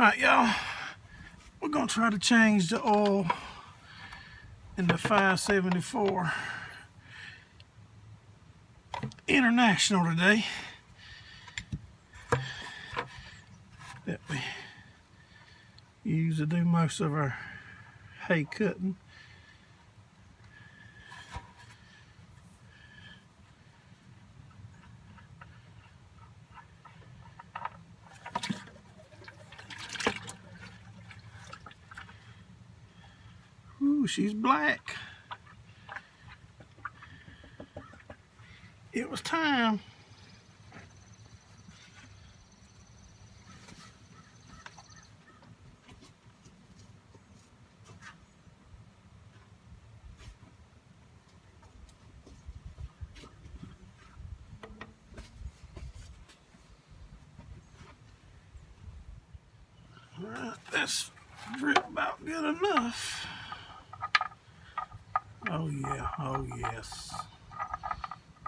Alright, y'all. We're going to try to change the oil in the 574 International today. That we use to do most of our hay cutting. Ooh, she's black. It was time. Alright, that's drip about good enough. Oh yeah, oh yes.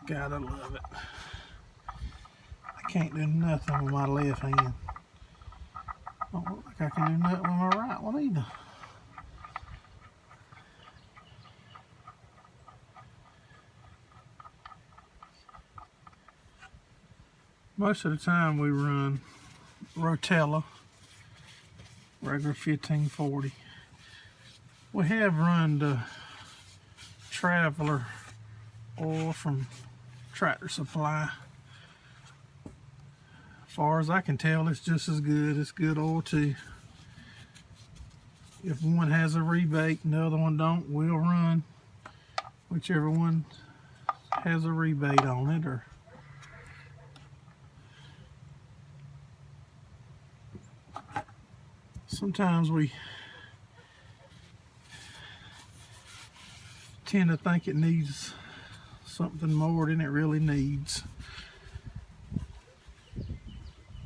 Gotta love it. I can't do nothing with my left hand. Don't look like I can do nothing with my right one either. Most of the time we run Rotella, regular 1540. We have run the Traveler oil from Tractor Supply. As far as I can tell, it's just as good. It's good oil too. If one has a rebate and the other one don't, we'll run whichever one has a rebate on it. Or sometimes we tend to think it needs something more than it really needs.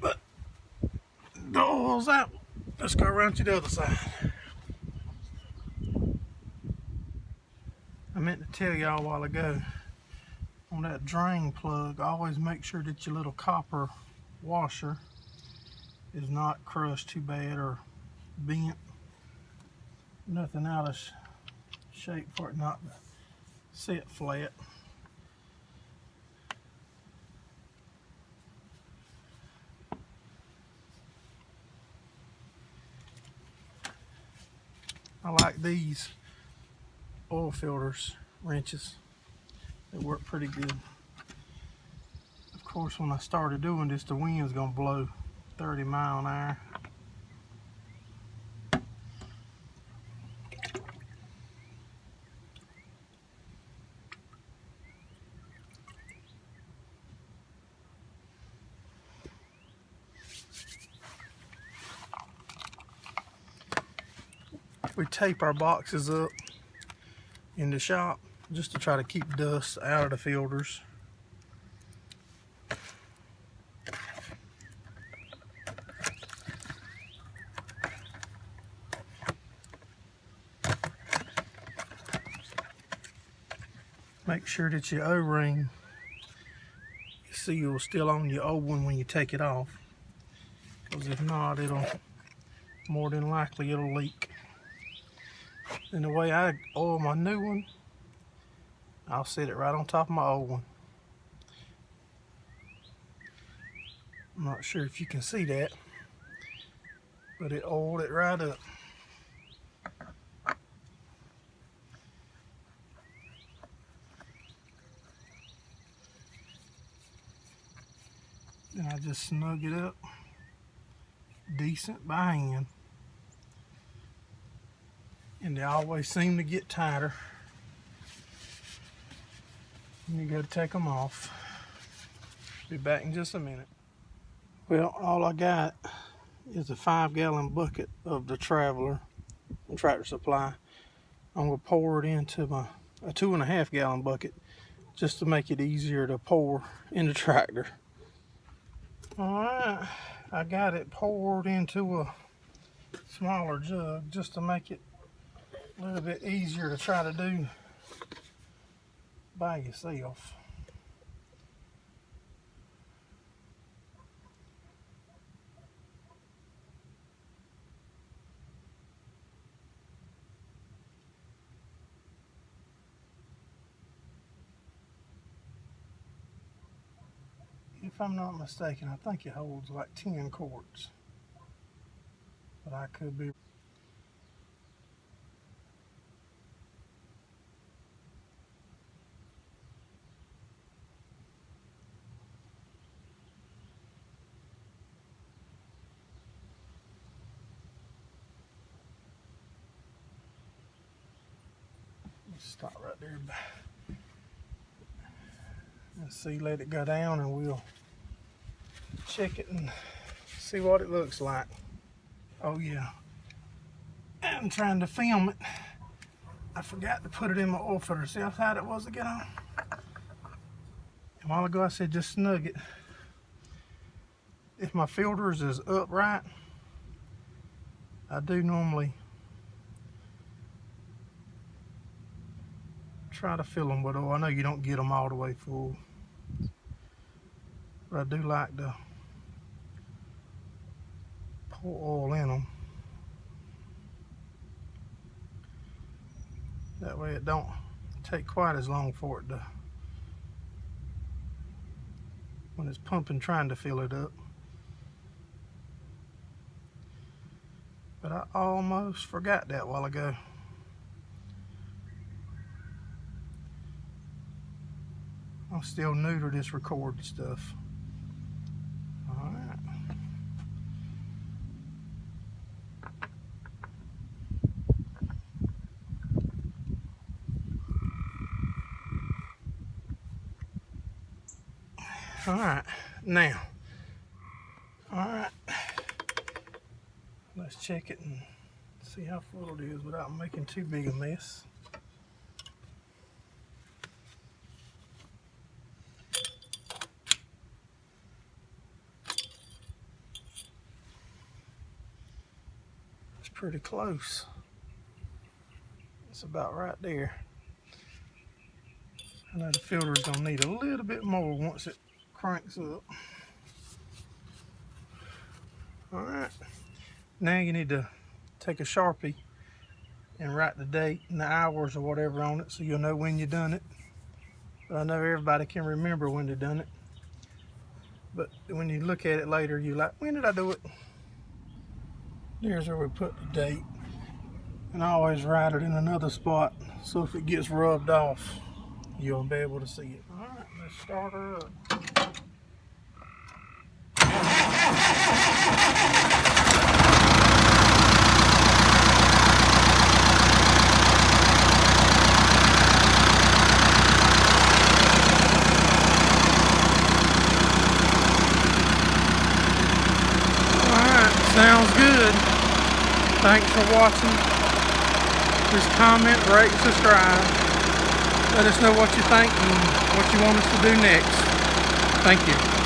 But the oil's out. Let's go around to the other side. I meant to tell y'all a while ago, on that drain plug, always make sure that your little copper washer is not crushed too bad or bent. Nothing out of shape for it not to sit flat. I like these oil filters wrenches. They work pretty good. Of course, when I started doing this, the wind's gonna blow 30 miles an hour. We tape our boxes up in the shop just to try to keep dust out of the filters. Make sure that your O-ring seal is still on your old one when you take it off, because if not, it'll more than likely it'll leak. And the way I oil my new one, I'll set it right on top of my old one. I'm not sure if you can see that, but it oiled it right up. Then I just snug it up decent by hand. And they always seem to get tighter. You gotta take them off. Be back in just a minute. Well, all I got is a 5-gallon bucket of the Traveler from Tractor Supply. I'm gonna pour it into a 2.5-gallon bucket just to make it easier to pour in the tractor. All right, I got it poured into a smaller jug just to make it a little bit easier to try to do by yourself. I'm not mistaken, I think it holds like 10 quarts. But I could be. Stop right there. Let's see, let it go down and we'll check it and see what it looks like. Oh yeah, I'm trying to film it. I forgot to put it in my oil filter. See how tight it was to get on? A while ago I said just snug it. If my filters is upright, I do normally try to fill them with oil. I know you don't get them all the way full, but I do like to pour oil in them. That way it don't take quite as long for it to, when it's pumping, trying to fill it up. But I almost forgot that a while ago. I'm still new to this recording stuff. Alright. Alright, now. Alright. Let's check it and see how full it is without making too big a mess. It's pretty close. It's about right there. I know the filter is going to need a little bit more once it cranks up. Alright. Now you need to take a Sharpie and write the date and the hours or whatever on it so you'll know when you done it. But I know everybody can remember when they done it. But when you look at it later, you're like, when did I do it? Here's where we put the date. And I always write it in another spot so if it gets rubbed off, you'll be able to see it. Alright, let's start her up. Sounds good. Thanks for watching. Just comment, rate, and subscribe. Let us know what you think and what you want us to do next. Thank you.